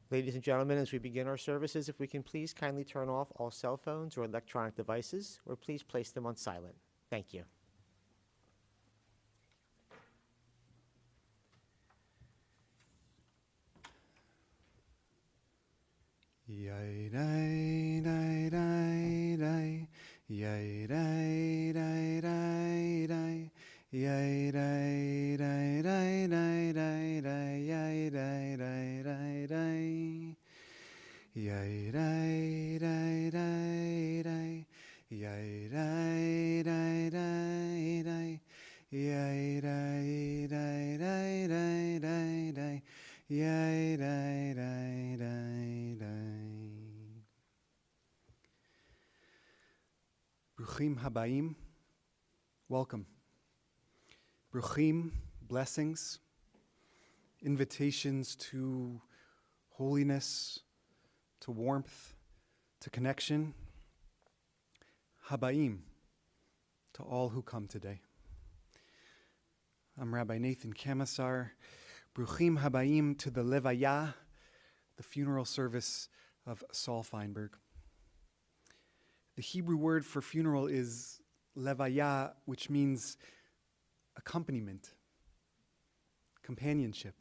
Ladies and gentlemen, as we begin our services, if we can please kindly turn off all cell phones or electronic devices, or please place them on silent. Thank you. Yay, day, day, day, day. Yay, day, day, day, day. Yay, day, day, day, day, day, day. Yay, day, day, day, day. Yay, day, day, day, day. Yay, day, day, day, day. Yay, day, day, day, day, day, day. Yay, day, day, day, day. Bruchim habayim, welcome. Bruchim, blessings, invitations to holiness, to warmth, to connection. Habayim, to all who come today. I'm Rabbi Nathan Kamisar. Bruchim habayim to the levaya, the funeral service of Saul Feinberg. The Hebrew word for funeral is levaya, which means accompaniment, companionship.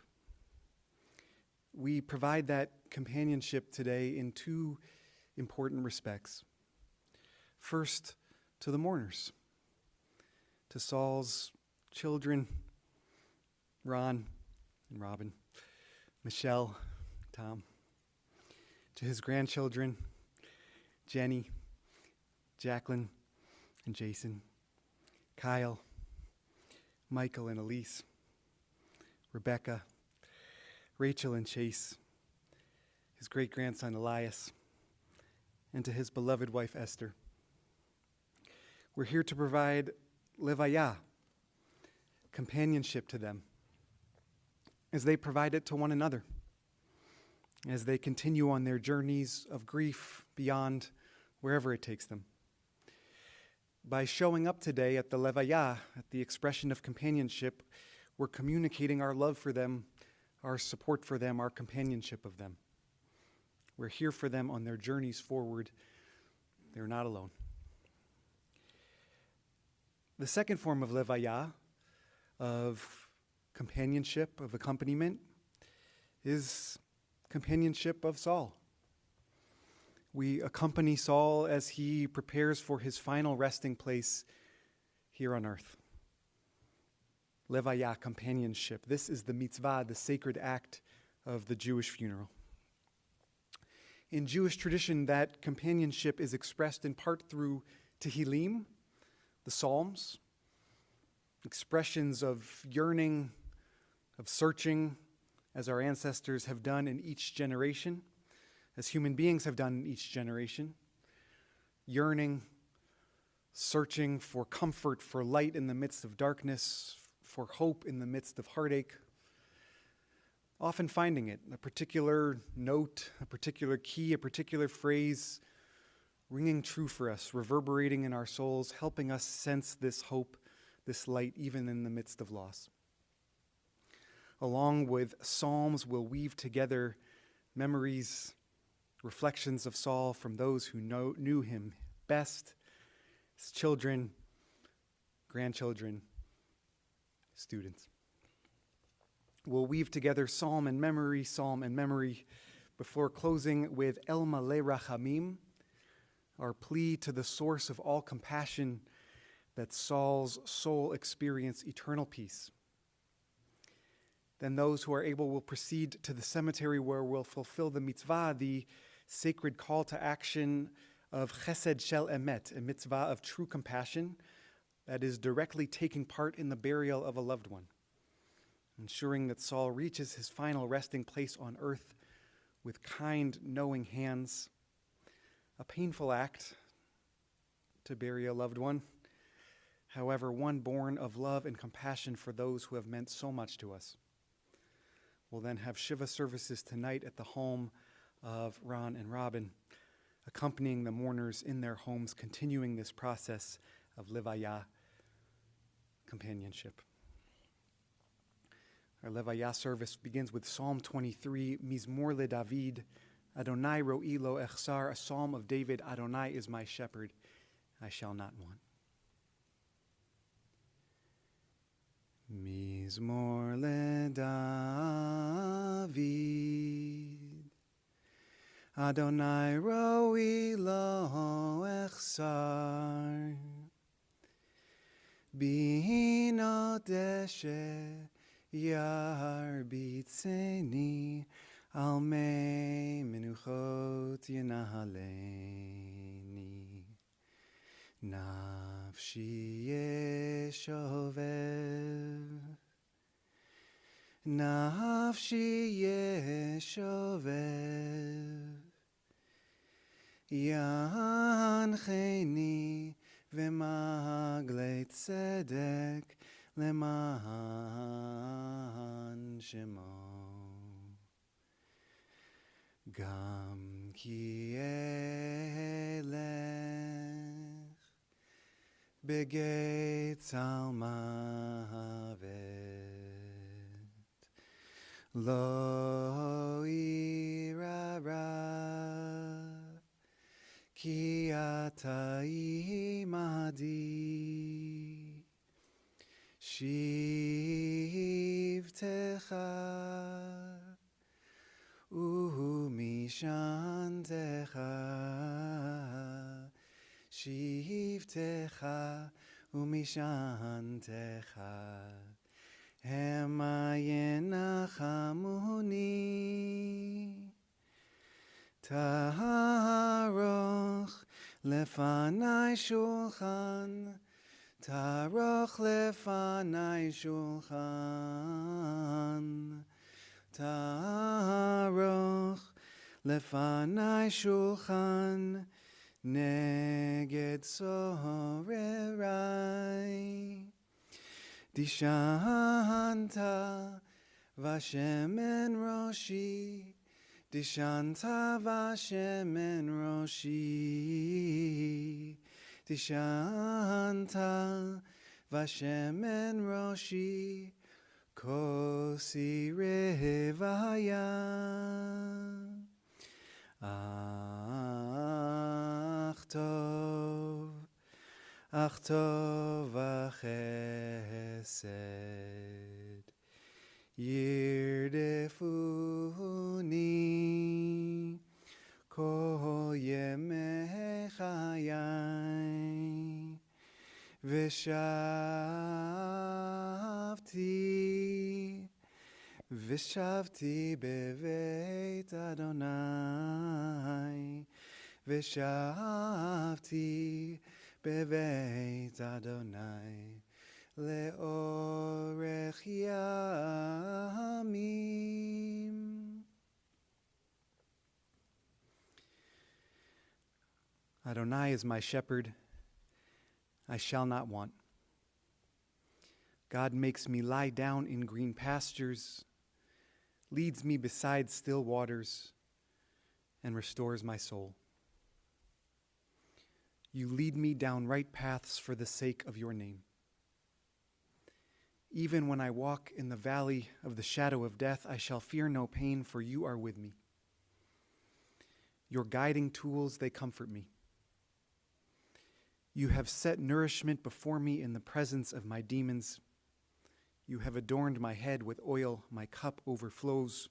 We provide that companionship today in two important respects. First, to the mourners, to Saul's children, Ron and Robin, Michelle, Tom, to his grandchildren, Jenny, Jacqueline and Jason, Kyle, Michael and Elise, Rebecca, Rachel and Chase, his great-grandson Elias, and to his beloved wife Esther. We're here to provide levaya, companionship to them, as they provide it to one another, as they continue on their journeys of grief beyond wherever it takes them. By showing up today at the levaya, at the expression of companionship, we're communicating our love for them, our support for them, our companionship of them. We're here for them on their journeys forward. They're not alone. The second form of levaya, of companionship, of accompaniment, is companionship of Saul. We accompany Saul as he prepares for his final resting place here on earth. Levaya, companionship. This is the mitzvah, the sacred act of the Jewish funeral. In Jewish tradition, that companionship is expressed in part through Tehillim, the Psalms, expressions of yearning, of searching, as our ancestors have done in each generation, as human beings have done in each generation, yearning, searching for comfort, for light in the midst of darkness, for hope in the midst of heartache, often finding it, a particular note, a particular key, a particular phrase, ringing true for us, reverberating in our souls, helping us sense this hope, this light, even in the midst of loss. Along with psalms, we'll weave together memories, reflections of Saul from those who knew him best, his children, grandchildren, students. We'll weave together psalm and memory, before closing with El Maleh Rachamim, our plea to the source of all compassion, that Saul's soul experience eternal peace. Then those who are able will proceed to the cemetery where we'll fulfill the mitzvah, the sacred call to action of Chesed Shel Emet, a mitzvah of true compassion that is directly taking part in the burial of a loved one, ensuring that Saul reaches his final resting place on earth with kind, knowing hands. A painful act to bury a loved one, however, one born of love and compassion for those who have meant so much to us. We'll then have Shiva services tonight at the home of Ron and Robin, accompanying the mourners in their homes, continuing this process of levaya, companionship. Our Levaya service begins with Psalm 23, Mizmor le David, Adonai ro'i lo echsar, a psalm of David. Adonai is my shepherd, I shall not want. Mizmor le David, Adonai ro'i lo echsar, Bihino deshe yarbitzeni, al mei menuchot yenahaleni. Nafshi yeshovev, nafshi yeshovev, yancheni v'magle tzedek leman shemo. Gam ki elech begeit almavet, lo irara, ki ata imadi, shivtecha, umishantecha, shivtecha, umishantecha, hema yenachamuni, taroch lefanai shulchan, taroch lefanai shulchan, taroch lefanai shulchan, neged sorerai, dishanta vashemen roshi, dishanta vashemen roshi, dishanta vashemen roshi, kosi revaya. Ach tov v'chesed yirdefuni kol yemei chayai, v'shavti beveit Adonai, v'shavti beveit Adonai leorech yamim. Adonai is my shepherd, I shall not want. God makes me lie down in green pastures, leads me beside still waters, and restores my soul. You lead me down right paths for the sake of your name. Even when I walk in the valley of the shadow of death, I shall fear no pain, for you are with me. Your guiding tools, they comfort me. You have set nourishment before me in the presence of my demons. You have adorned my head with oil, my cup overflows.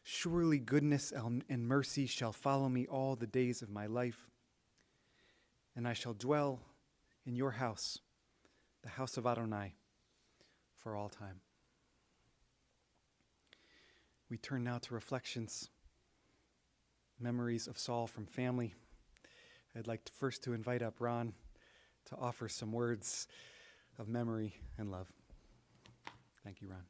Surely goodness and mercy shall follow me all the days of my life, and I shall dwell in your house, the house of Adonai, for all time. We turn now to reflections, memories of Saul from family. I'd like first to invite up Ron to offer some words of memory and love. Thank you, Ron.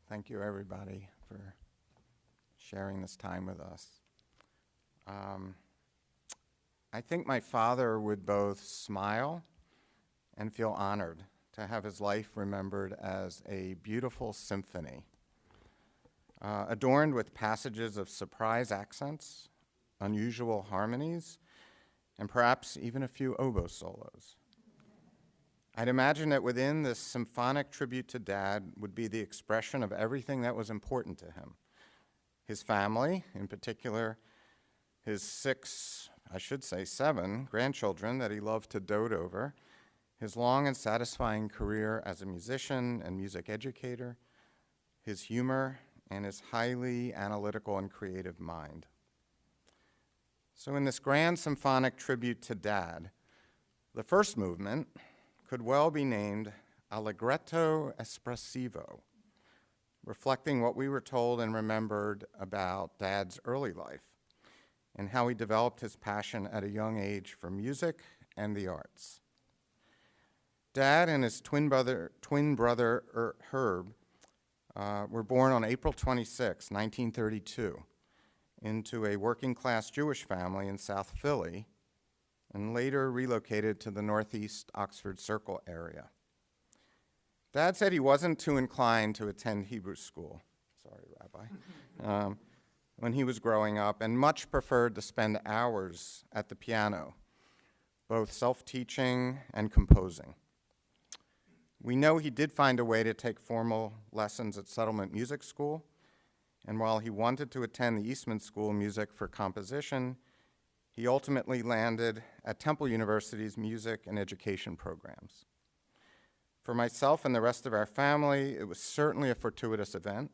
Thank you, everybody, for sharing this time with us. I think my father would both smile and feel honored to have his life remembered as a beautiful symphony, adorned with passages of surprise accents, unusual harmonies, and perhaps even a few oboe solos. I'd imagine that within this symphonic tribute to Dad would be the expression of everything that was important to him. His family, in particular, his 7 grandchildren that he loved to dote over, his long and satisfying career as a musician and music educator, his humor, and his highly analytical and creative mind. So in this grand symphonic tribute to Dad, the first movement could well be named Allegretto Espressivo, reflecting what we were told and remembered about Dad's early life and how he developed his passion at a young age for music and the arts. Dad and his twin brother Herb were born on April 26, 1932, into a working-class Jewish family in South Philly, and later relocated to the Northeast Oxford Circle area. Dad said he wasn't too inclined to attend Hebrew school, sorry, Rabbi, when he was growing up, and much preferred to spend hours at the piano, both self-teaching and composing. We know he did find a way to take formal lessons at Settlement Music School, and while he wanted to attend the Eastman School of Music for composition, he ultimately landed at Temple University's music and education programs. For myself and the rest of our family, it was certainly a fortuitous event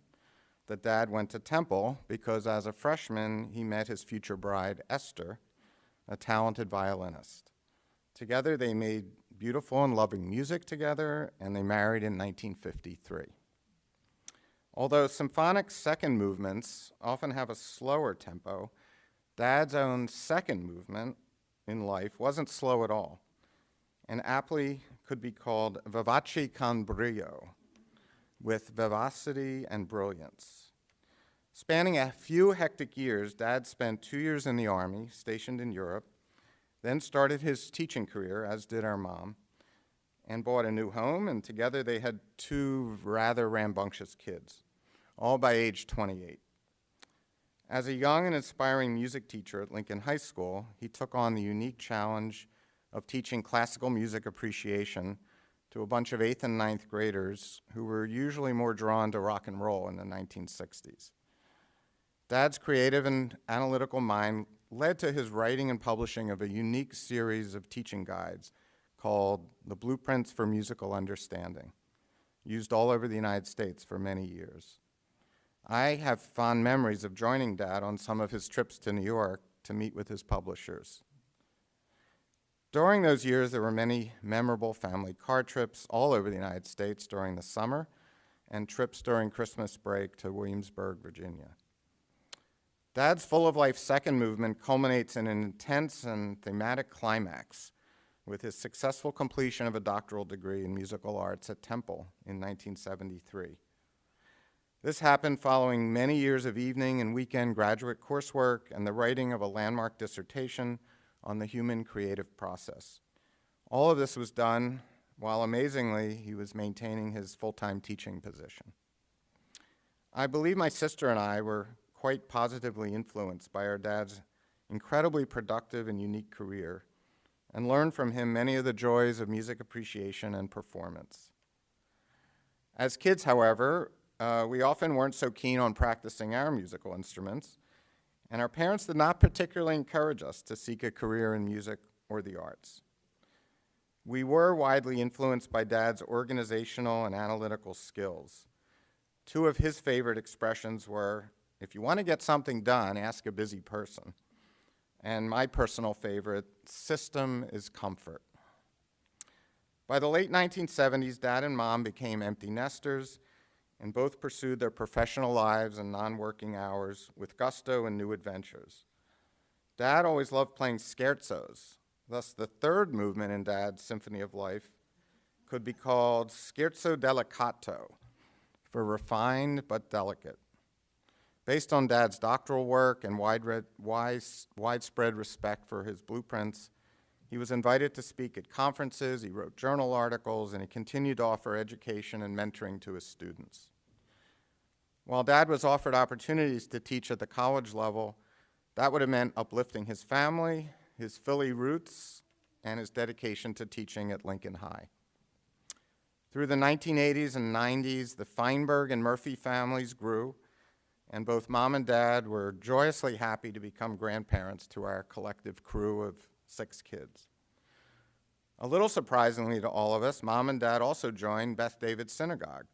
that Dad went to Temple because as a freshman, he met his future bride, Esther, a talented violinist. Together, they made beautiful and loving music together, and they married in 1953. Although symphonic second movements often have a slower tempo, Dad's own second movement in life wasn't slow at all, and aptly could be called vivace con brio, with vivacity and brilliance. Spanning a few hectic years, Dad spent 2 years in the Army, stationed in Europe, then started his teaching career, as did our mom, and bought a new home, and together they had 2 rather rambunctious kids, all by age 28. As a young and inspiring music teacher at Lincoln High School, he took on the unique challenge of teaching classical music appreciation to a bunch of 8th and 9th graders who were usually more drawn to rock and roll in the 1960s. Dad's creative and analytical mind led to his writing and publishing of a unique series of teaching guides called The Blueprints for Musical Understanding, used all over the United States for many years. I have fond memories of joining Dad on some of his trips to New York to meet with his publishers. During those years, there were many memorable family car trips all over the United States during the summer and trips during Christmas break to Williamsburg, Virginia. Dad's full-of-life second movement culminates in an intense and thematic climax with his successful completion of a doctoral degree in musical arts at Temple in 1973. This happened following many years of evening and weekend graduate coursework and the writing of a landmark dissertation on the human creative process. All of this was done while, amazingly, he was maintaining his full-time teaching position. I believe my sister and I were quite positively influenced by our dad's incredibly productive and unique career, and learned from him many of the joys of music appreciation and performance. As kids, however, we often weren't so keen on practicing our musical instruments, and our parents did not particularly encourage us to seek a career in music or the arts. We were widely influenced by Dad's organizational and analytical skills. 2 of his favorite expressions were, if you want to get something done, ask a busy person. And my personal favorite, system is comfort. By the late 1970s, Dad and Mom became empty nesters and both pursued their professional lives and non-working hours with gusto and new adventures. Dad always loved playing scherzos. Thus, the third movement in Dad's Symphony of Life could be called Scherzo Delicato, for refined but delicate. Based on Dad's doctoral work and widespread respect for his blueprints, He was invited to speak at conferences, he wrote journal articles, and he continued to offer education and mentoring to his students. While Dad was offered opportunities to teach at the college level, that would have meant uplifting his family, his Philly roots, and his dedication to teaching at Lincoln High. Through the 1980s and 90s, the Feinberg and Murphy families grew, and both Mom and Dad were joyously happy to become grandparents to our collective crew of 6 kids. A little surprisingly to all of us, Mom and Dad also joined Beth David Synagogue,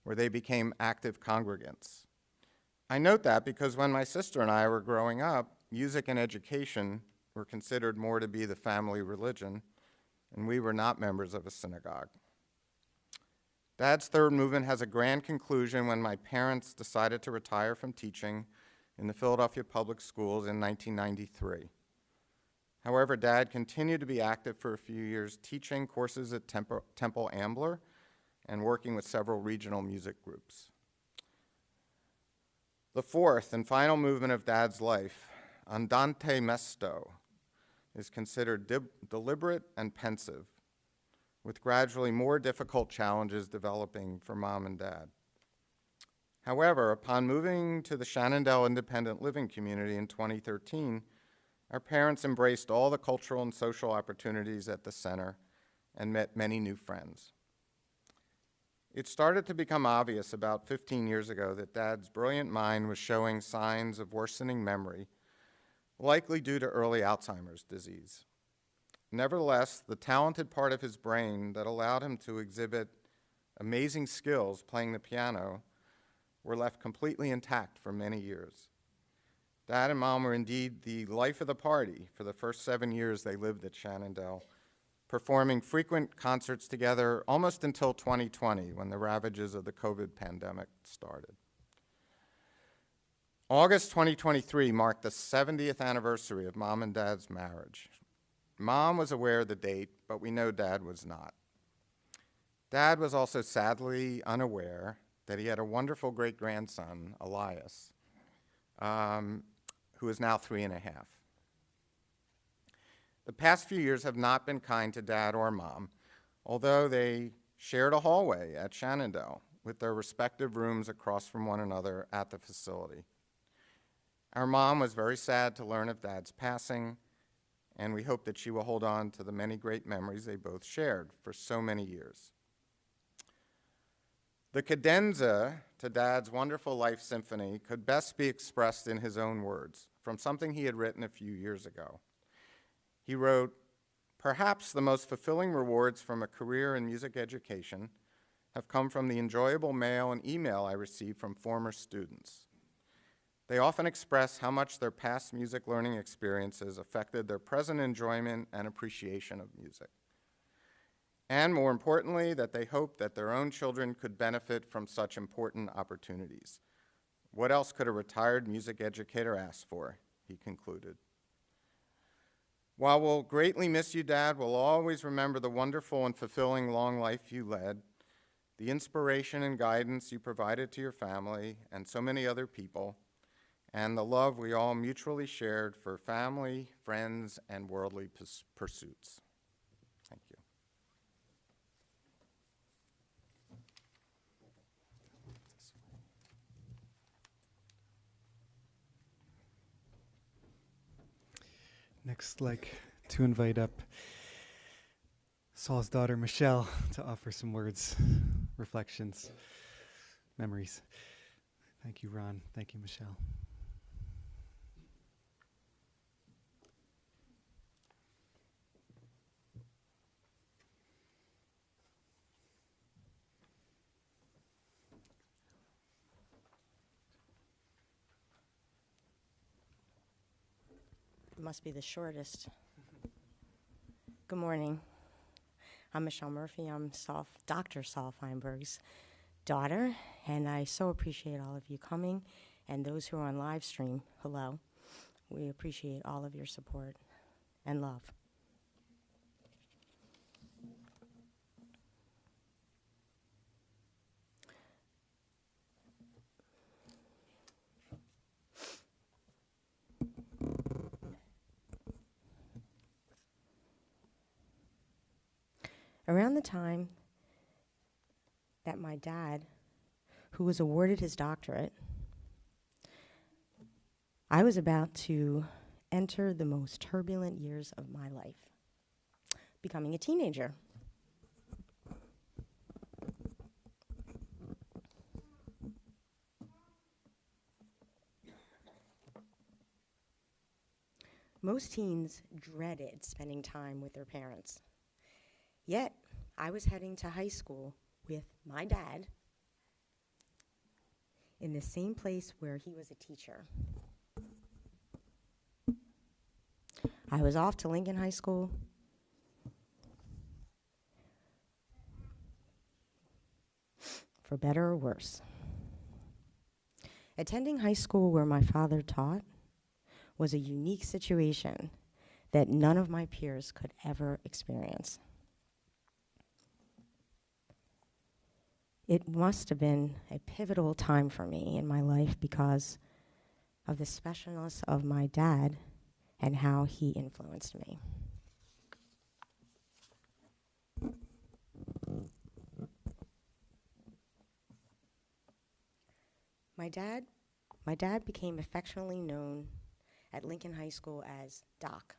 where they became active congregants. I note that because when my sister and I were growing up, music and education were considered more to be the family religion, and we were not members of a synagogue. Dad's third movement has a grand conclusion when my parents decided to retire from teaching in the Philadelphia Public Schools in 1993. However, Dad continued to be active for a few years, teaching courses at Temple Ambler and working with several regional music groups. The fourth and final movement of Dad's life, Andante Mesto, is considered deliberate and pensive, with gradually more difficult challenges developing for Mom and Dad. However, upon moving to the Shannondale Independent Living Community in 2013, our parents embraced all the cultural and social opportunities at the center and met many new friends. It started to become obvious about 15 years ago that Dad's brilliant mind was showing signs of worsening memory, likely due to early Alzheimer's disease. Nevertheless, the talented part of his brain that allowed him to exhibit amazing skills playing the piano were left completely intact for many years. Dad and Mom were indeed the life of the party for the first 7 years they lived at Shannondale, performing frequent concerts together almost until 2020, when the ravages of the COVID pandemic started. August 2023 marked the 70th anniversary of Mom and Dad's marriage. Mom was aware of the date, but we know Dad was not. Dad was also sadly unaware that he had a wonderful great-grandson, Elias, who is now 3.5. The past few years have not been kind to Dad or Mom, although they shared a hallway at Shannondale with their respective rooms across from one another at the facility. Our mom was very sad to learn of Dad's passing, and we hope that she will hold on to the many great memories they both shared for so many years. The cadenza to Dad's wonderful life symphony could best be expressed in his own words, from something he had written a few years ago. He wrote, "Perhaps the most fulfilling rewards from a career in music education have come from the enjoyable mail and email I receive from former students. They often express how much their past music learning experiences affected their present enjoyment and appreciation of music. And more importantly, that they hope that their own children could benefit from such important opportunities. What else could a retired music educator ask for?" he concluded. While we'll greatly miss you, Dad, we'll always remember the wonderful and fulfilling long life you led, the inspiration and guidance you provided to your family and so many other people, and the love we all mutually shared for family, friends, and worldly pursuits. Thank you. Next, I'd like to invite up Saul's daughter, Michelle, to offer some words, reflections, memories. Thank you, Ron. Thank you, Michelle. It must be the shortest. Good morning. I'm Michelle Murphy. I'm Dr. Saul Feinberg's daughter, and I so appreciate all of you coming, and those who are on live stream, hello. We appreciate all of your support and love. Around the time that my dad, who was awarded his doctorate, I was about to enter the most turbulent years of my life, becoming a teenager. Most teens dreaded spending time with their parents. Yet, I was heading to high school with my dad in the same place where he was a teacher. I was off to Lincoln High School. For better or worse. Attending high school where my father taught was a unique situation that none of my peers could ever experience. It must have been a pivotal time for me in my life because of the specialness of my dad and how he influenced me. My dad became affectionately known at Lincoln High School as Doc.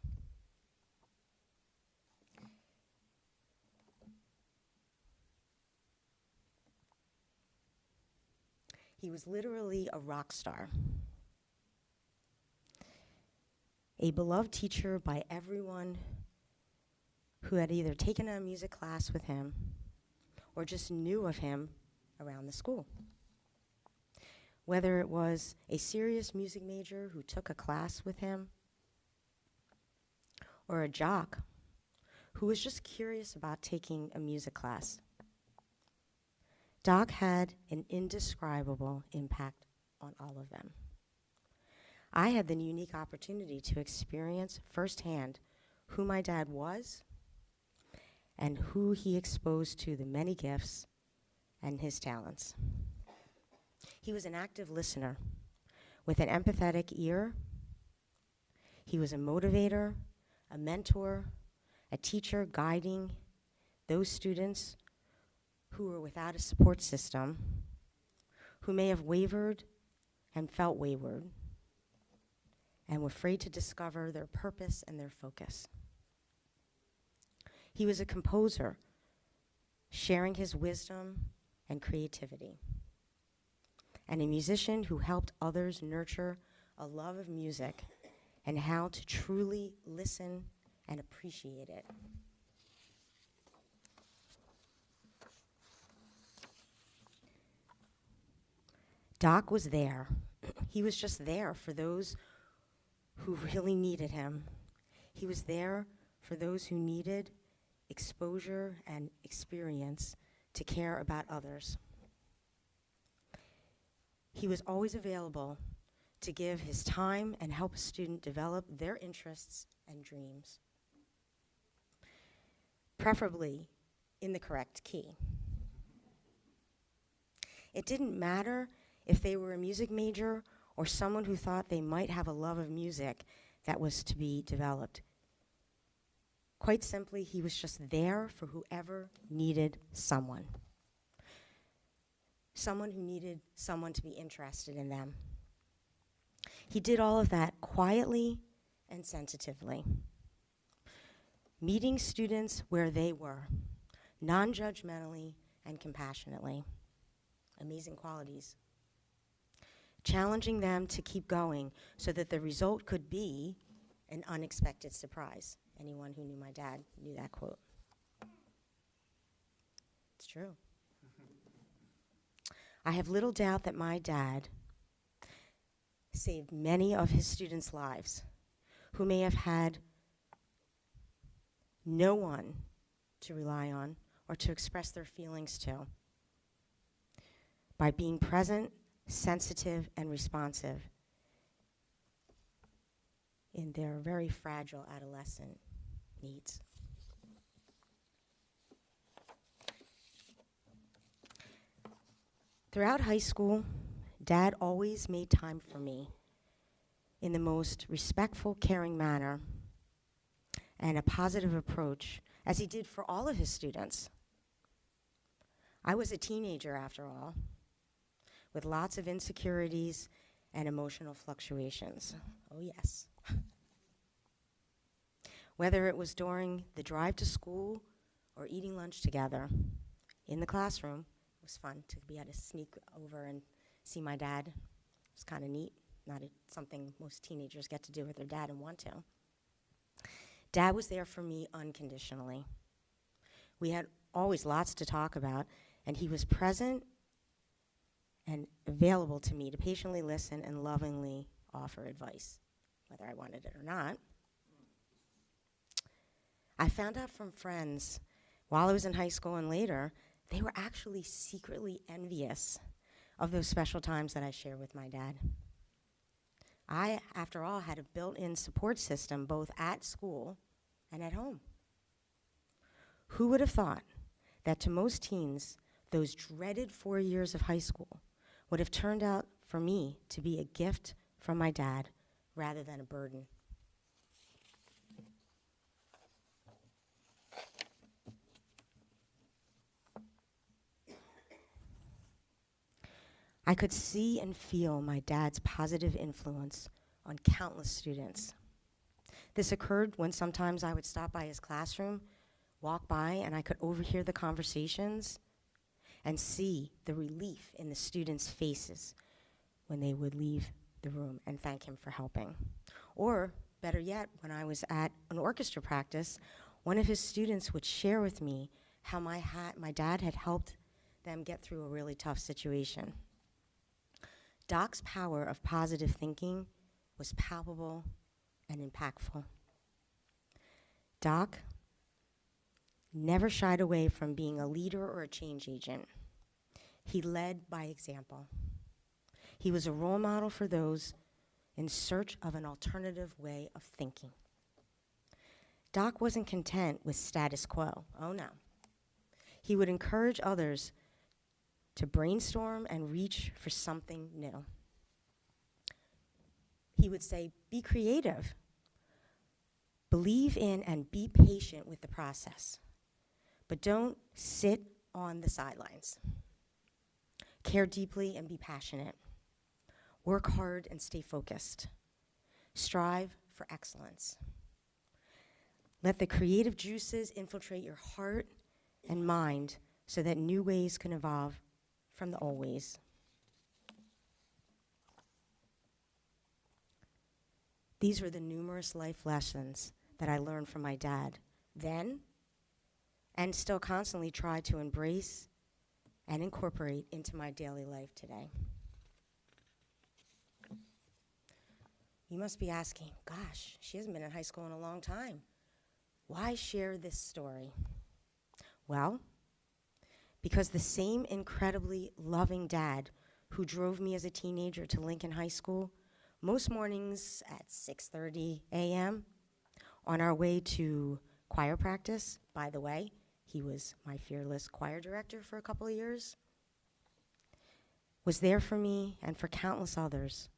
He was literally a rock star, a beloved teacher by everyone who had either taken a music class with him or just knew of him around the school. Whether it was a serious music major who took a class with him, or a jock who was just curious about taking a music class, Doc had an indescribable impact on all of them. I had the unique opportunity to experience firsthand who my dad was and who he exposed to the many gifts and his talents. He was an active listener with an empathetic ear. He was a motivator, a mentor, a teacher guiding those students who were without a support system, who may have wavered and felt wayward, and were afraid to discover their purpose and their focus. He was a composer, sharing his wisdom and creativity, and a musician who helped others nurture a love of music and how to truly listen and appreciate it. Doc was there. He was just there for those who really needed him. He was there for those who needed exposure and experience to care about others. He was always available to give his time and help a student develop their interests and dreams, preferably in the correct key. It didn't matter if they were a music major or someone who thought they might have a love of music that was to be developed. Quite simply, he was just there for whoever needed someone. Someone who needed someone to be interested in them. He did all of that quietly and sensitively, meeting students where they were, non-judgmentally and compassionately. Amazing qualities. Challenging them to keep going so that the result could be an unexpected surprise. Anyone who knew my dad knew that quote. It's true. I have little doubt that my dad saved many of his students' lives who may have had no one to rely on or to express their feelings to by being present, sensitive, and responsive in their very fragile adolescent needs. Throughout high school, Dad always made time for me in the most respectful, caring manner and a positive approach as he did for all of his students. I was a teenager, after all, with lots of insecurities and emotional fluctuations. Oh, yes. Whether it was during the drive to school or eating lunch together in the classroom, it was fun to be able to sneak over and see my dad. It was kind of neat, not something most teenagers get to do with their dad and want to. Dad was there for me unconditionally. We had always lots to talk about, and he was present and available to me to patiently listen and lovingly offer advice, whether I wanted it or not. I found out from friends while I was in high school and later, they were actually secretly envious of those special times that I shared with my dad. I, after all, had a built-in support system both at school and at home. Who would have thought that to most teens, those dreaded 4 years of high school would have turned out for me to be a gift from my dad rather than a burden? I could see and feel my dad's positive influence on countless students. This occurred when sometimes I would stop by his classroom, walk by, and I could overhear the conversations and see the relief in the students' faces when they would leave the room and thank him for helping. Or, better yet, when I was at an orchestra practice, one of his students would share with me how my dad had helped them get through a really tough situation. Doc's power of positive thinking was palpable and impactful. Doc never shied away from being a leader or a change agent. He led by example. He was a role model for those in search of an alternative way of thinking. Doc wasn't content with status quo. Oh no. He would encourage others to brainstorm and reach for something new. He would say, be creative. Believe in and be patient with the process. But don't sit on the sidelines. Care deeply and be passionate. Work hard and stay focused. Strive for excellence. Let the creative juices infiltrate your heart and mind so that new ways can evolve from the old ways. These were the numerous life lessons that I learned from my dad then and still constantly try to embrace and incorporate into my daily life today. You must be asking, gosh, she hasn't been in high school in a long time. Why share this story? Well, because the same incredibly loving dad who drove me as a teenager to Lincoln High School, most mornings at 6:30 a.m. on our way to choir practice. By the way, he was my fearless choir director for a couple of years. Was there for me and for countless others.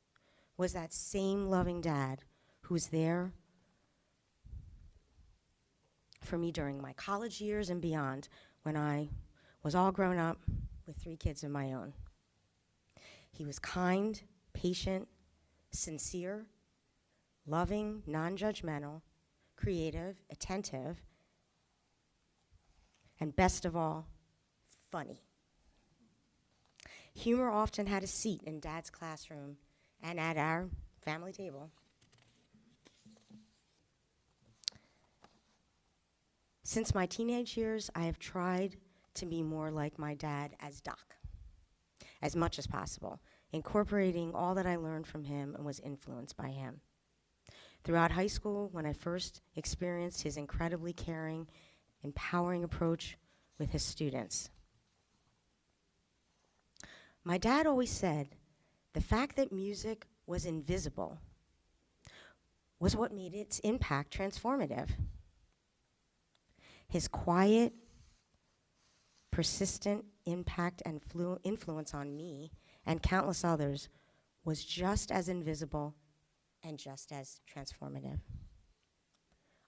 Was that same loving dad who was there for me during my college years and beyond when I was all grown up with 3 kids of my own. He was kind, patient, sincere, loving, non-judgmental, creative, attentive, and best of all, funny. Humor often had a seat in Dad's classroom and at our family table. Since my teenage years, I have tried to be more like my dad as Doc, as much as possible, incorporating all that I learned from him and was influenced by him. Throughout high school, when I first experienced his incredibly caring, empowering approach with his students. My dad always said the fact that music was invisible was what made its impact transformative. His quiet, persistent impact and influence on me and countless others was just as invisible and just as transformative.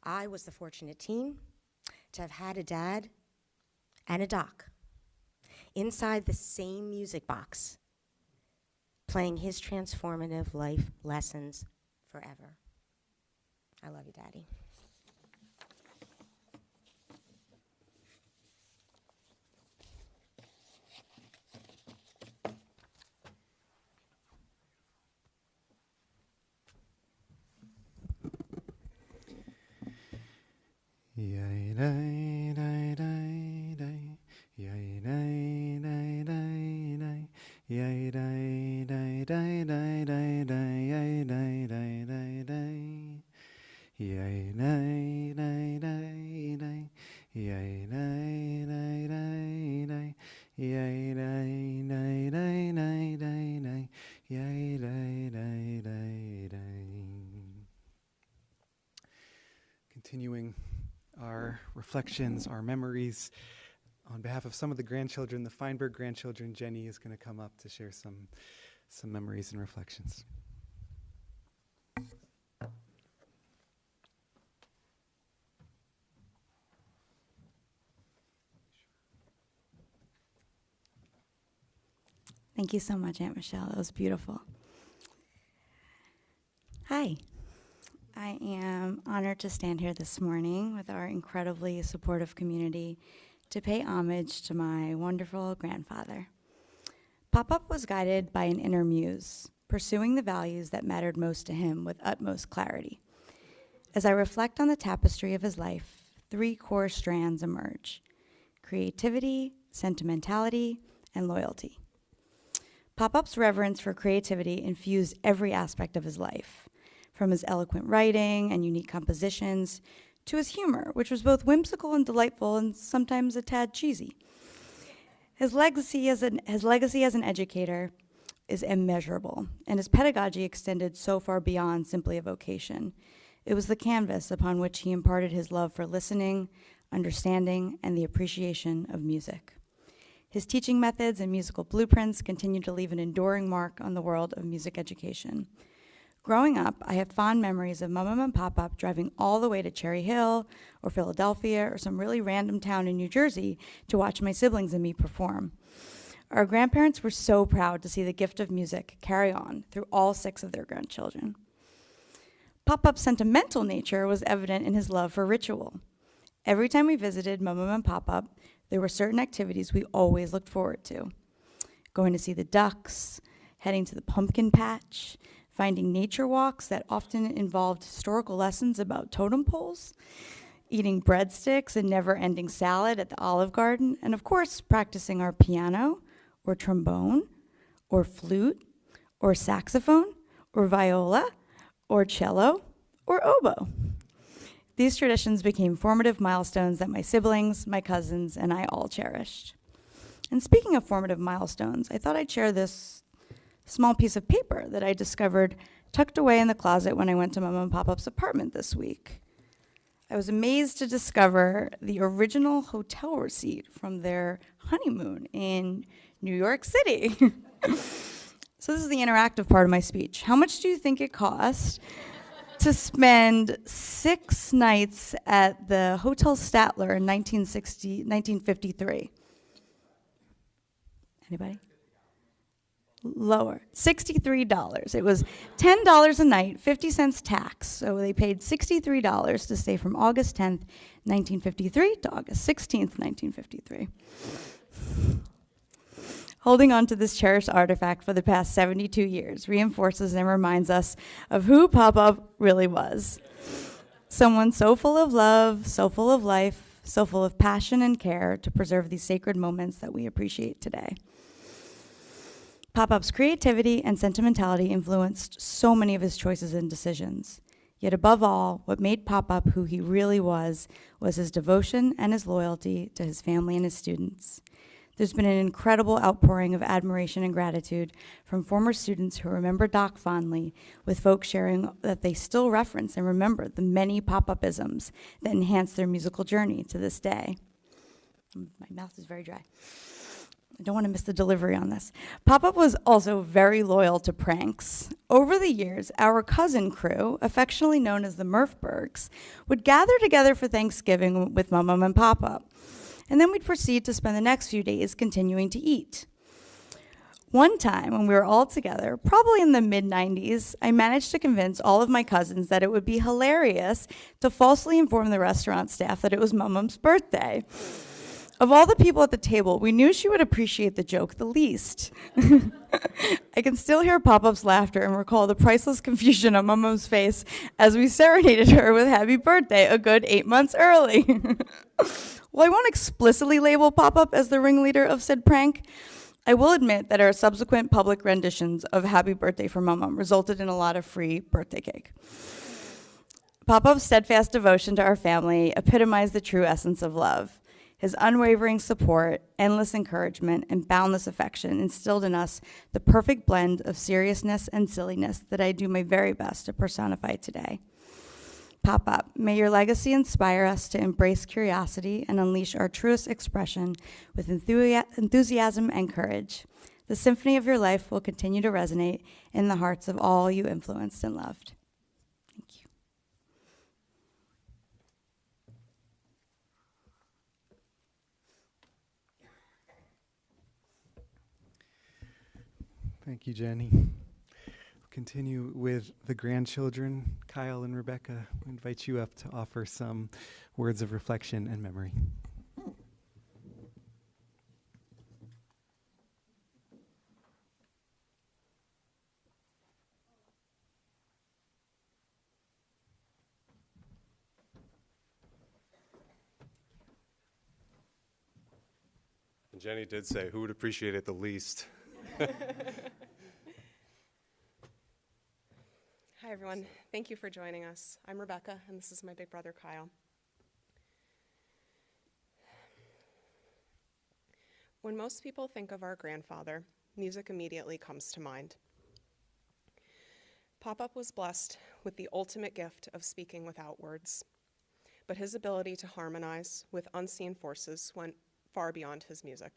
I was the fortunate teen to have had a dad and a doc inside the same music box, playing his transformative life lessons forever. I love you, Daddy. Continuing our reflections, our memories, on behalf of some of the grandchildren, the Feinberg grandchildren, Jenny is going to come up to share some memories and reflections. Thank you so much, Aunt Michelle. That was beautiful. Hi. I am honored to stand here this morning with our incredibly supportive community to pay homage to my wonderful grandfather. Pop-Up was guided by an inner muse, pursuing the values that mattered most to him with utmost clarity. As I reflect on the tapestry of his life, 3 core strands emerge: creativity, sentimentality, and loyalty. Pop-Up's reverence for creativity infused every aspect of his life, from his eloquent writing and unique compositions to his humor, which was both whimsical and delightful and sometimes a tad cheesy. His legacy as an educator is immeasurable, and his pedagogy extended so far beyond simply a vocation. It was the canvas upon which he imparted his love for listening, understanding, and the appreciation of music. His teaching methods and musical blueprints continue to leave an enduring mark on the world of music education. Growing up, I have fond memories of Mama and Pop-Up driving all the way to Cherry Hill or Philadelphia or some really random town in New Jersey to watch my siblings and me perform. Our grandparents were so proud to see the gift of music carry on through all 6 of their grandchildren. Pop-Up's sentimental nature was evident in his love for ritual. Every time we visited Mama and Pop-Up, there were certain activities we always looked forward to. Going to see the ducks, heading to the pumpkin patch, finding nature walks that often involved historical lessons about totem poles, eating breadsticks and never-ending salad at the Olive Garden, and of course, practicing our piano, or trombone, or flute, or saxophone, or viola, or cello, or oboe. These traditions became formative milestones that my siblings, my cousins, and I all cherished. And speaking of formative milestones, I thought I'd share this small piece of paper that I discovered tucked away in the closet when I went to Mama and Pop-Up's apartment this week. I was amazed to discover the original hotel receipt from their honeymoon in New York City. So this is the interactive part of my speech. How much do you think it cost to spend 6 nights at the Hotel Statler in 1953? Anybody? Lower, $63. It was $10 a night, 50 cents tax. So they paid $63 to stay from August 10th, 1953 to August 16th, 1953. Holding on to this cherished artifact for the past 72 years reinforces and reminds us of who Pop-Up really was. Someone so full of love, so full of life, so full of passion and care to preserve these sacred moments that we appreciate today. Pop-Up's creativity and sentimentality influenced so many of his choices and decisions. Yet above all, what made Pop-Up who he really was his devotion and his loyalty to his family and his students. There's been an incredible outpouring of admiration and gratitude from former students who remember Doc fondly, with folks sharing that they still reference and remember the many Pop-Up-isms that enhance their musical journey to this day. My mouth is very dry. I don't want to miss the delivery on this. Pop-Up was also very loyal to pranks. Over the years, our cousin crew, affectionately known as the Murphbergs, would gather together for Thanksgiving with Mum and Pop-Up. And then we'd proceed to spend the next few days continuing to eat. One time, when we were all together, probably in the mid-90s, I managed to convince all of my cousins that it would be hilarious to falsely inform the restaurant staff that it was Mum's birthday. Of all the people at the table, we knew she would appreciate the joke the least. I can still hear Pop-Up's laughter and recall the priceless confusion on Mum's face as we serenaded her with happy birthday a good 8 months early. While I won't explicitly label Pop-Up as the ringleader of said prank, I will admit that our subsequent public renditions of Happy Birthday for Mum resulted in a lot of free birthday cake. Pop-Up's steadfast devotion to our family epitomized the true essence of love. His unwavering support, endless encouragement, and boundless affection instilled in us the perfect blend of seriousness and silliness that I do my very best to personify today. Pop-Up, may your legacy inspire us to embrace curiosity and unleash our truest expression with enthusiasm and courage. The symphony of your life will continue to resonate in the hearts of all you influenced and loved. Thank you. Thank you, Jenny. We'll continue with the grandchildren. Kyle and Rebecca, I invite you up to offer some words of reflection and memory. And Jenny did say, who would appreciate it the least? Hi, everyone. Thank you for joining us. I'm Rebecca, and this is my big brother, Kyle. When most people think of our grandfather, music immediately comes to mind. Pop-Up was blessed with the ultimate gift of speaking without words, but his ability to harmonize with unseen forces went far beyond his music.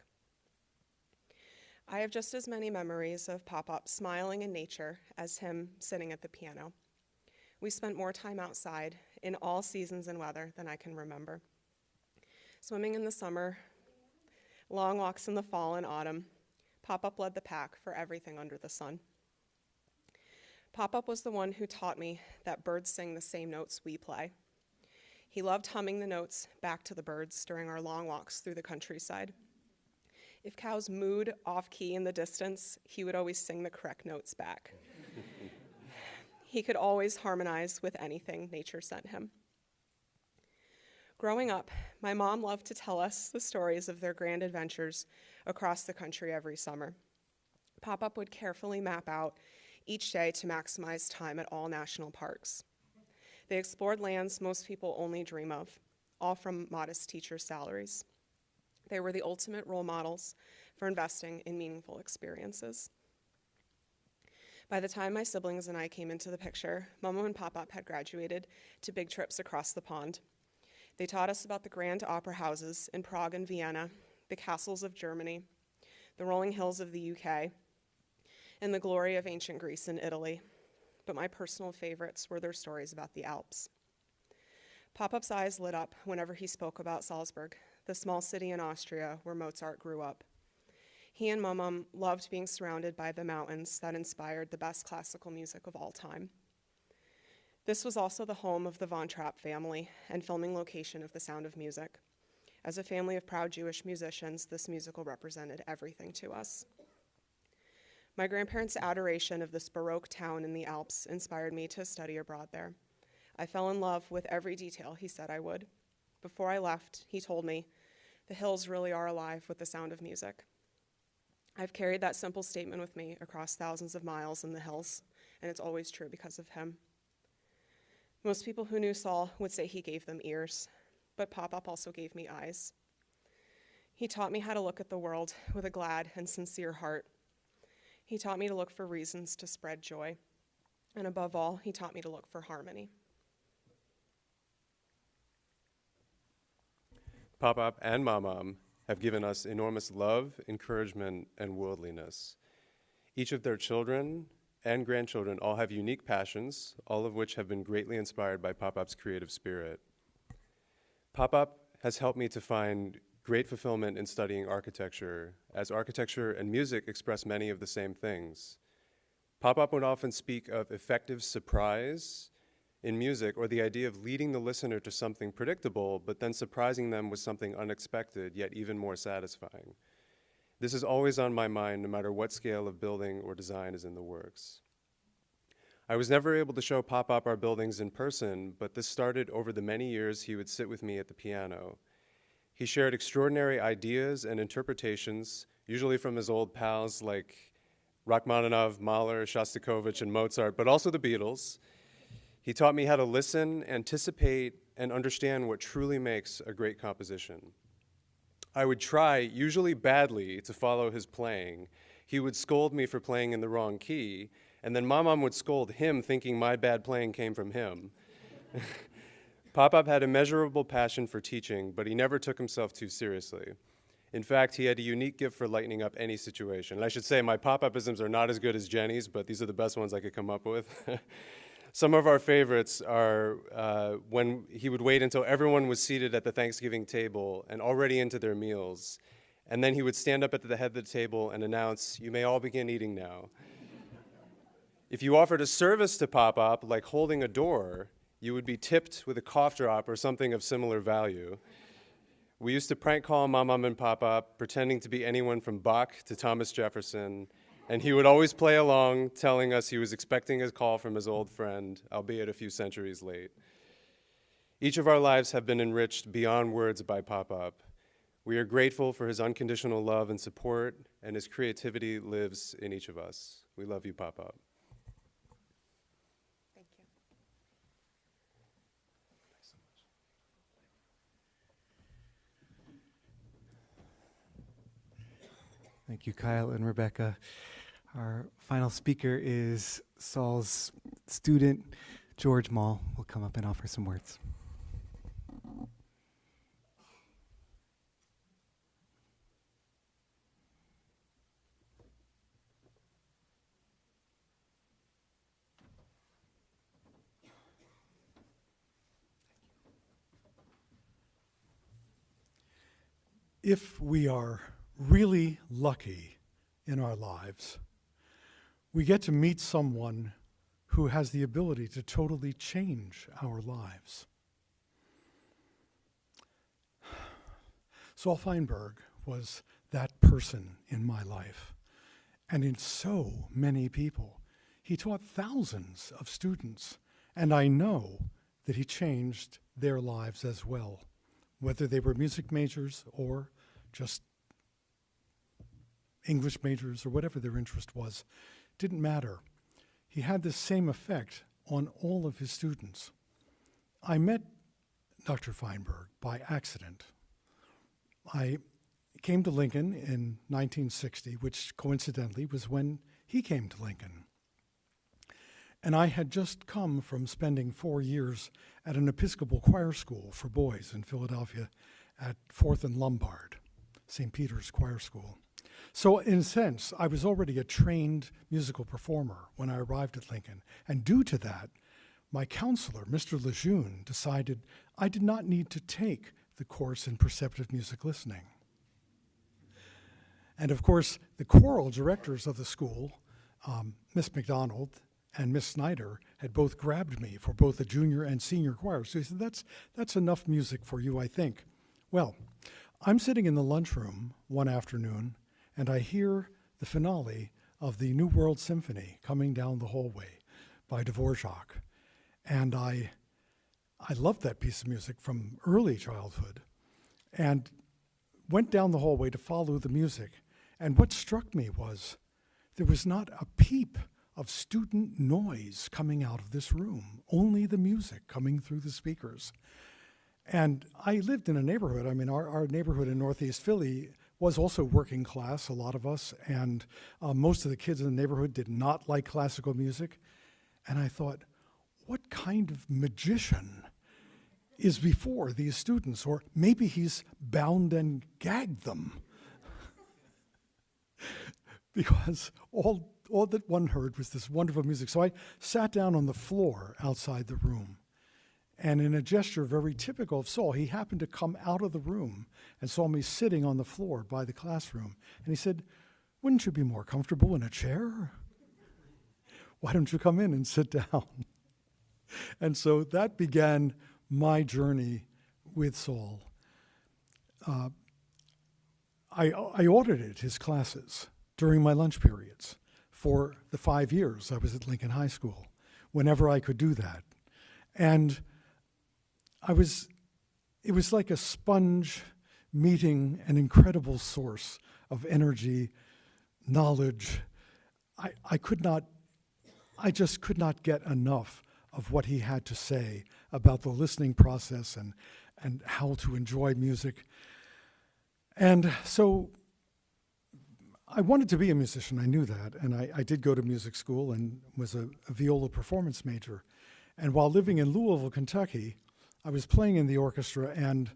I have just as many memories of Pop-Up smiling in nature as him sitting at the piano. We spent more time outside in all seasons and weather than I can remember. Swimming in the summer, long walks in the fall and autumn, Pop-Up led the pack for everything under the sun. Pop-Up was the one who taught me that birds sing the same notes we play. He loved humming the notes back to the birds during our long walks through the countryside. If cows mooed off-key in the distance, he would always sing the correct notes back. He could always harmonize with anything nature sent him. Growing up, my mom loved to tell us the stories of their grand adventures across the country every summer. Pop-Up would carefully map out each day to maximize time at all national parks. They explored lands most people only dream of, all from modest teacher salaries. They were the ultimate role models for investing in meaningful experiences. By the time my siblings and I came into the picture, Mama and Pop-Up had graduated to big trips across the pond. They taught us about the grand opera houses in Prague and Vienna, the castles of Germany, the rolling hills of the UK, and the glory of ancient Greece and Italy. But my personal favorites were their stories about the Alps. Pop-Up's eyes lit up whenever he spoke about Salzburg, the small city in Austria where Mozart grew up. He and Mum loved being surrounded by the mountains that inspired the best classical music of all time. This was also the home of the Von Trapp family and filming location of The Sound of Music. As a family of proud Jewish musicians, this musical represented everything to us. My grandparents' adoration of this Baroque town in the Alps inspired me to study abroad there. I fell in love with every detail he said I would. Before I left, he told me, the hills really are alive with the sound of music. I've carried that simple statement with me across thousands of miles in the hills, and it's always true because of him. Most people who knew Saul would say he gave them ears, but Pop-Up also gave me eyes. He taught me how to look at the world with a glad and sincere heart. He taught me to look for reasons to spread joy, and above all, he taught me to look for harmony. Pop-Up and Mom have given us enormous love, encouragement, and worldliness. Each of their children and grandchildren all have unique passions, all of which have been greatly inspired by Pop-Up's creative spirit. Pop-Up has helped me to find great fulfillment in studying architecture, as architecture and music express many of the same things. Pop-Up would often speak of effective surprise in music, or the idea of leading the listener to something predictable, but then surprising them with something unexpected, yet even more satisfying. This is always on my mind, no matter what scale of building or design is in the works. I was never able to show Pop-Up our buildings in person, but this started over the many years he would sit with me at the piano. He shared extraordinary ideas and interpretations, usually from his old pals like Rachmaninoff, Mahler, Shostakovich, and Mozart, but also the Beatles. He taught me how to listen, anticipate, and understand what truly makes a great composition. I would try, usually badly, to follow his playing. He would scold me for playing in the wrong key, and then Mom would scold him, thinking my bad playing came from him. Pop-Up had immeasurable passion for teaching, but he never took himself too seriously. In fact, he had a unique gift for lightening up any situation. And I should say my Pop-Up-isms are not as good as Jenny's, but these are the best ones I could come up with. Some of our favorites are when he would wait until everyone was seated at the Thanksgiving table and already into their meals. And then he would stand up at the head of the table and announce, "You may all begin eating now." If you offered a service to Pop-Up, like holding a door, you would be tipped with a cough drop or something of similar value. We used to prank call Mom and Pop-Up, pretending to be anyone from Bach to Thomas Jefferson, and he would always play along, telling us he was expecting a call from his old friend, albeit a few centuries late. Each of our lives have been enriched beyond words by Pop-Up. We are grateful for his unconditional love and support, and his creativity lives in each of us. We love you, Pop-Up. Thank you. Thank you, Kyle and Rebecca. Our final speaker is Saul's student, George Mall, will come up and offer some words. If we are really lucky in our lives, we get to meet someone who has the ability to totally change our lives. Saul Feinberg was that person in my life, and in so many people. He taught thousands of students, and I know that he changed their lives as well, whether they were music majors or just English majors or whatever their interest was. Didn't matter. He had the same effect on all of his students. I met Dr. Feinberg by accident. I came to Lincoln in 1960, which coincidentally was when he came to Lincoln. And I had just come from spending 4 years at an Episcopal choir school for boys in Philadelphia at 4th and Lombard, St. Peter's Choir School. So in a sense, I was already a trained musical performer when I arrived at Lincoln. And due to that, my counselor, Mr. Lejeune, decided I did not need to take the course in perceptive music listening. And of course, the choral directors of the school, Miss McDonald and Miss Snyder, had both grabbed me for both the junior and senior choir. So he said, that's enough music for you, I think. Well, I'm sitting in the lunchroom one afternoon, and I hear the finale of the New World Symphony coming down the hallway by Dvorak. And I loved that piece of music from early childhood and went down the hallway to follow the music. And what struck me was there was not a peep of student noise coming out of this room, only the music coming through the speakers. And I lived in a neighborhood, our neighborhood in Northeast Philly was also working class, a lot of us, and most of the kids in the neighborhood did not like classical music. And I thought, what kind of magician is before these students, or maybe he's bound and gagged them. Because all that one heard was this wonderful music. So I sat down on the floor outside the room. And in a gesture very typical of Saul, he happened to come out of the room and saw me sitting on the floor by the classroom. And he said, "Wouldn't you be more comfortable in a chair? Why don't you come in and sit down?" And so that began my journey with Saul. I audited his classes during my lunch periods for the 5 years I was at Lincoln High School, whenever I could do that. And it was like a sponge meeting an incredible source of energy, knowledge. I just could not get enough of what he had to say about the listening process and how to enjoy music. And so I wanted to be a musician, I knew that, and I did go to music school and was a viola performance major. And while living in Louisville, Kentucky, I was playing in the orchestra, and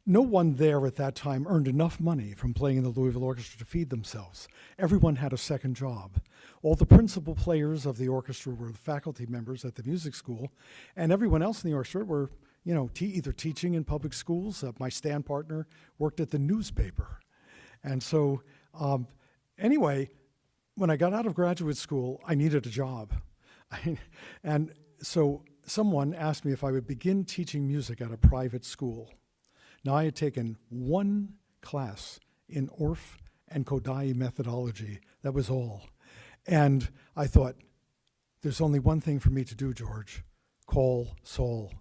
no one there at that time earned enough money from playing in the Louisville Orchestra to feed themselves. Everyone had a second job. All the principal players of the orchestra were the faculty members at the music school, and everyone else in the orchestra were, either teaching in public schools. My stand partner worked at the newspaper. And so, anyway, when I got out of graduate school, I needed a job. And so someone asked me if I would begin teaching music at a private school. Now, I had taken one class in Orff and Kodai methodology. That was all. And I thought, there's only one thing for me to do, George. Call Saul.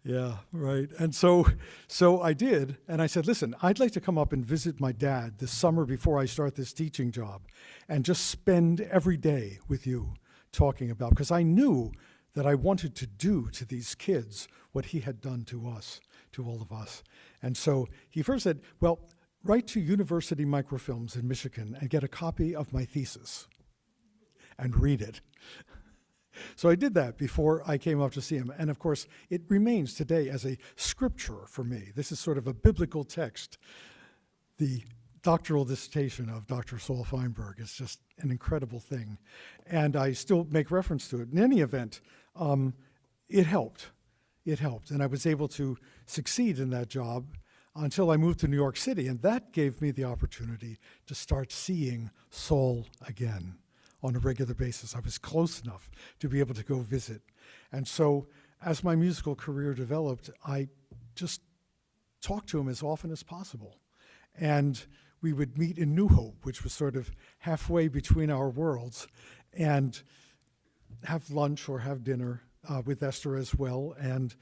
Yeah, right. And so I did, and I said, "Listen, I'd like to come up and visit my dad this summer before I start this teaching job and just spend every day with you talking about," because I knew that I wanted to do to these kids what he had done to us, to all of us. And so he first said, "Well, write to University Microfilms in Michigan and get a copy of my thesis and read it." So I did that before I came up to see him. And of course, it remains today as a scripture for me. This is sort of a biblical text. The doctoral dissertation of Dr. Saul Feinberg is just an incredible thing. And I still make reference to it. In any event, it helped. It helped. And I was able to succeed in that job until I moved to New York City. And that gave me the opportunity to start seeing Saul again on a regular basis. I was close enough to be able to go visit. And so as my musical career developed, I just talked to him as often as possible. And we would meet in New Hope, which was sort of halfway between our worlds, and have lunch or have dinner with Esther as well. And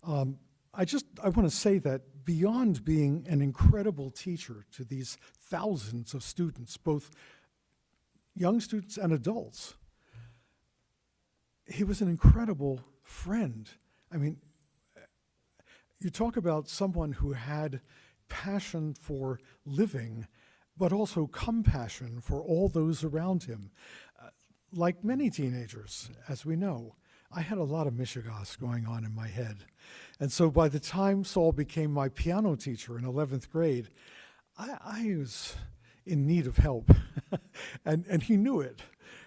I want to say that beyond being an incredible teacher to these thousands of students, both young students and adults, he was an incredible friend. I mean, you talk about someone who had passion for living, but also compassion for all those around him. Like many teenagers, as we know, I had a lot of mishigas going on in my head. And so by the time Saul became my piano teacher in 11th grade, I was in need of help, and he knew it.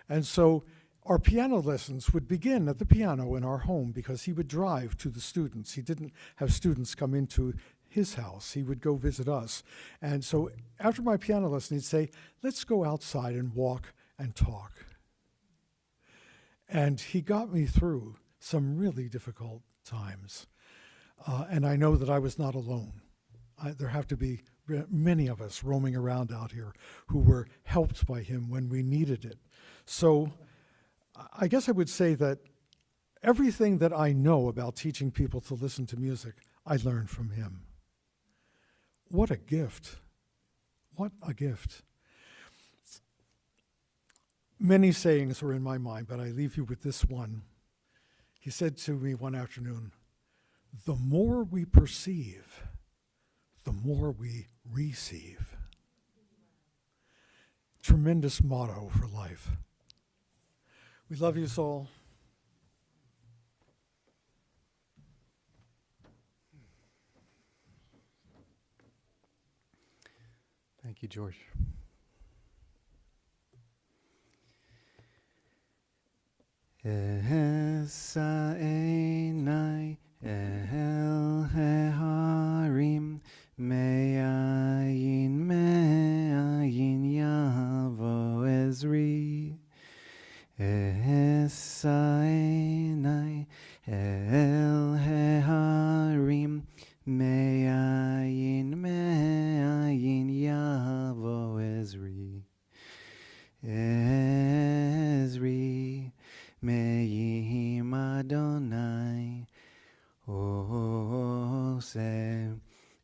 And so our piano lessons would begin at the piano in our home because he would drive to the students. He didn't have students come into his house. He would go visit us. And so after my piano lesson, he'd say, "Let's go outside and walk and talk." And he got me through some really difficult times. And I know that I was not alone. There have to be many of us roaming around out here who were helped by him when we needed it. So I guess I would say that everything that I know about teaching people to listen to music, I learned from him. What a gift. What a gift. Many sayings are in my mind, but I leave you with this one. He said to me one afternoon, "The more we perceive, the more we receive." Tremendous motto for life. We love you, Saul. Thank you, George. Esa einai el heharim me'ayin yavo ezri. Esa einai el heharim me'ayin yavo ezri. Ezri me'yim Adonai ose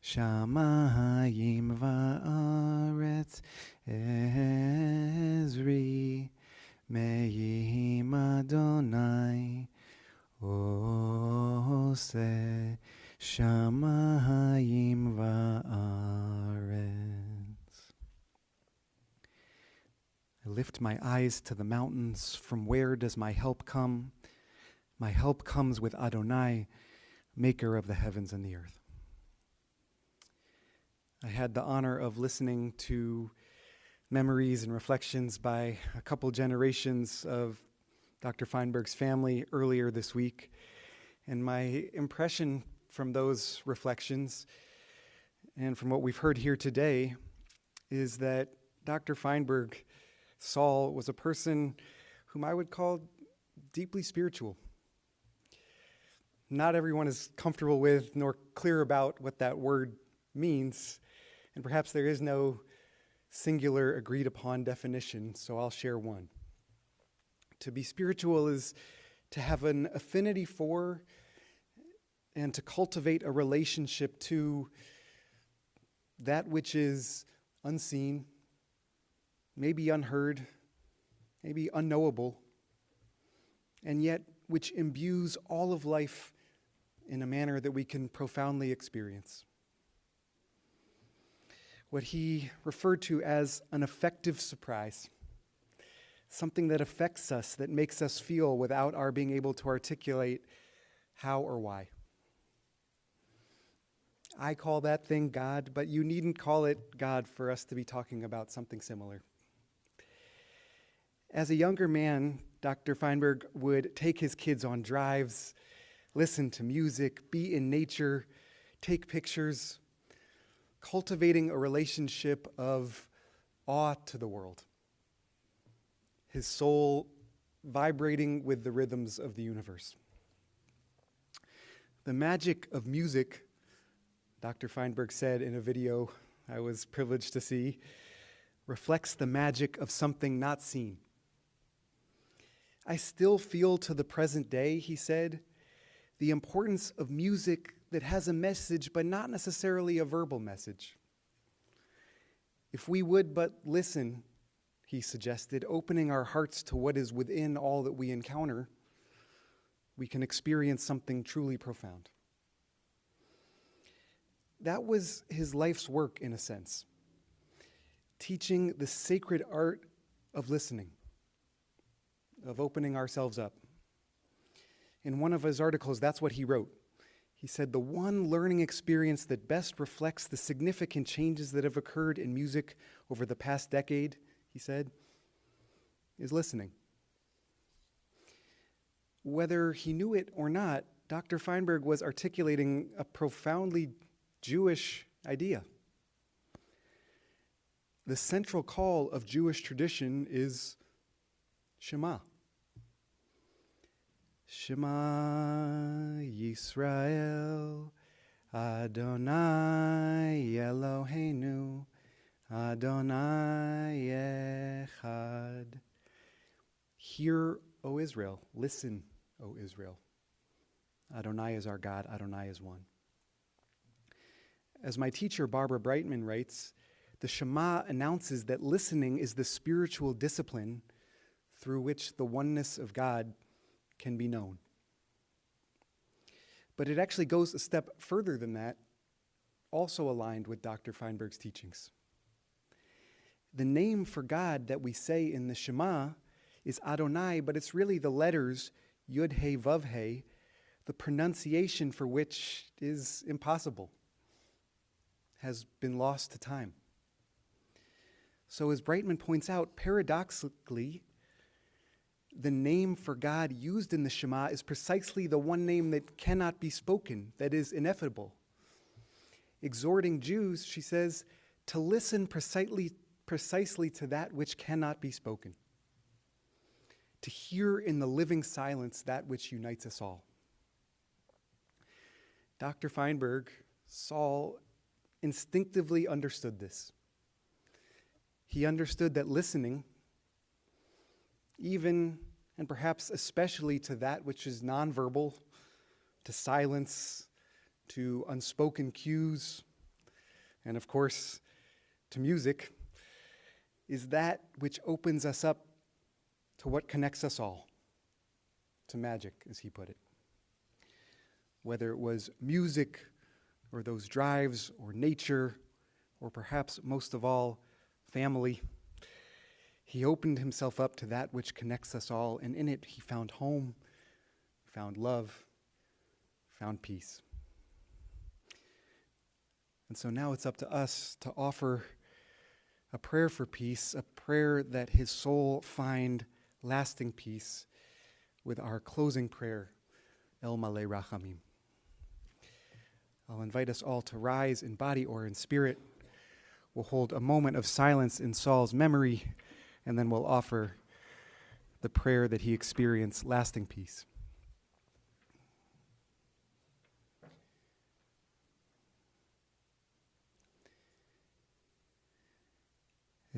shamayim va'aretz. Ezri me'yim Adonai ose shamayim va'aretz. I lift my eyes to the mountains. From where does my help come? My help comes with Adonai, maker of the heavens and the earth. I had the honor of listening to memories and reflections by a couple generations of Dr. Feinberg's family earlier this week. And my impression from those reflections and from what we've heard here today is that Dr. Feinberg, Saul, was a person whom I would call deeply spiritual. Not everyone is comfortable with nor clear about what that word means, and perhaps there is no singular agreed upon definition, so I'll share one. To be spiritual is to have an affinity for and to cultivate a relationship to that which is unseen, maybe unheard, maybe unknowable, and yet which imbues all of life in a manner that we can profoundly experience. What he referred to as an affective surprise, something that affects us, that makes us feel without our being able to articulate how or why. I call that thing God, but you needn't call it God for us to be talking about something similar. As a younger man, Dr. Feinberg would take his kids on drives, listen to music, be in nature, take pictures, cultivating a relationship of awe to the world. His soul vibrating with the rhythms of the universe. The magic of music, Dr. Feinberg said in a video I was privileged to see, reflects the magic of something not seen. I still feel to the present day, he said, the importance of music that has a message, but not necessarily a verbal message. If we would but listen, he suggested, opening our hearts to what is within all that we encounter, we can experience something truly profound. That was his life's work, in a sense, teaching the sacred art of listening, of opening ourselves up. In one of his articles, that's what he wrote. He said, the one learning experience that best reflects the significant changes that have occurred in music over the past decade, he said, is listening. Whether he knew it or not, Dr. Feinberg was articulating a profoundly Jewish idea. The central call of Jewish tradition is Shema. Shema Yisrael, Adonai Eloheinu, Adonai Echad. Hear, O Israel, listen, O Israel. Adonai is our God, Adonai is one. As my teacher Barbara Brightman writes, the Shema announces that listening is the spiritual discipline through which the oneness of God can be known. But it actually goes a step further than that, also aligned with Dr. Feinberg's teachings. The name for God that we say in the Shema is Adonai, but it's really the letters Yud He Vav He, the pronunciation for which is impossible, has been lost to time. So as Brightman points out, paradoxically, the name for God used in the Shema is precisely the one name that cannot be spoken, that is ineffable. Exhorting Jews, she says, to listen precisely to that which cannot be spoken, to hear in the living silence that which unites us all. Dr. Feinberg, Saul, instinctively understood this. He understood that listening, even and perhaps especially to that which is nonverbal, to silence, to unspoken cues, and of course, to music, is that which opens us up to what connects us all, to magic, as he put it. Whether it was music, or those drives, or nature, or perhaps most of all, family, he opened himself up to that which connects us all, and in it he found home, found love, found peace. And so now it's up to us to offer a prayer for peace, a prayer that his soul find lasting peace, with our closing prayer, El Malei Rachamim. I'll invite us all to rise in body or in spirit. We'll hold a moment of silence in Saul's memory, and then we'll offer the prayer that he experienced lasting peace.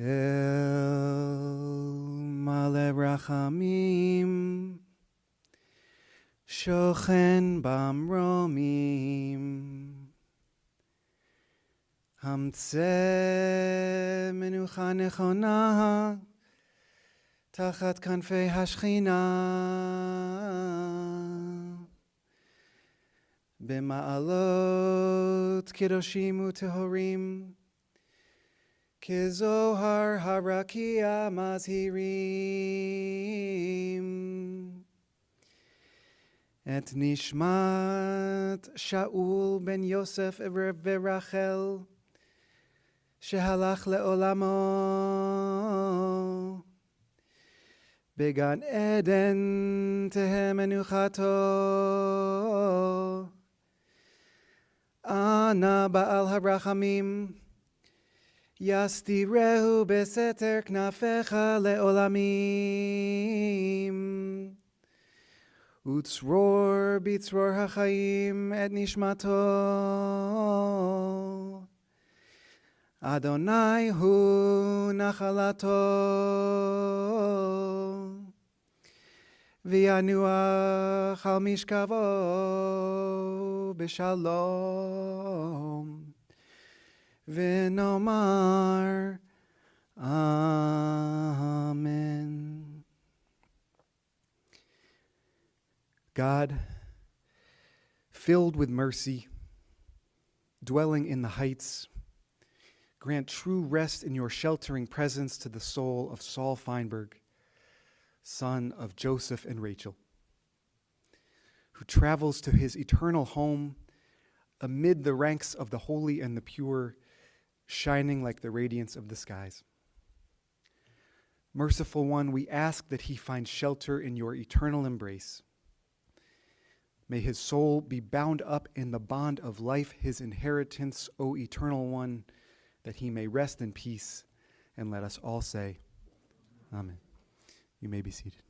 El Malei Rachamim, Shochen Bamromim, Hamtzeh Menucha Nechona, Tachat Kanfei Hashchina, B'ma'alot Kedoshim Utehorim, Kezohar Harakia Mazhirim, Et Nishmat Shaul ben Yosef Verachel, Shehalach le'olamo, Began Eden Tehe Menuchato, Ana Ba'al Harachamim, Yastirehu beseter knafecha le'olamim, Utzror bitzror hachayim et nishmato, Adonai hu nachalato, V'yanuach al mishkavo b'shalom, V'nomar Amen. God, filled with mercy, dwelling in the heights, grant true rest in your sheltering presence to the soul of Saul Feinberg, son of Joseph and Rachel, who travels to his eternal home amid the ranks of the holy and the pure, shining like the radiance of the skies. Merciful One, we ask that he find shelter in your eternal embrace. May his soul be bound up in the bond of life, his inheritance, O Eternal One, that he may rest in peace. And let us all say, Amen. You may be seated.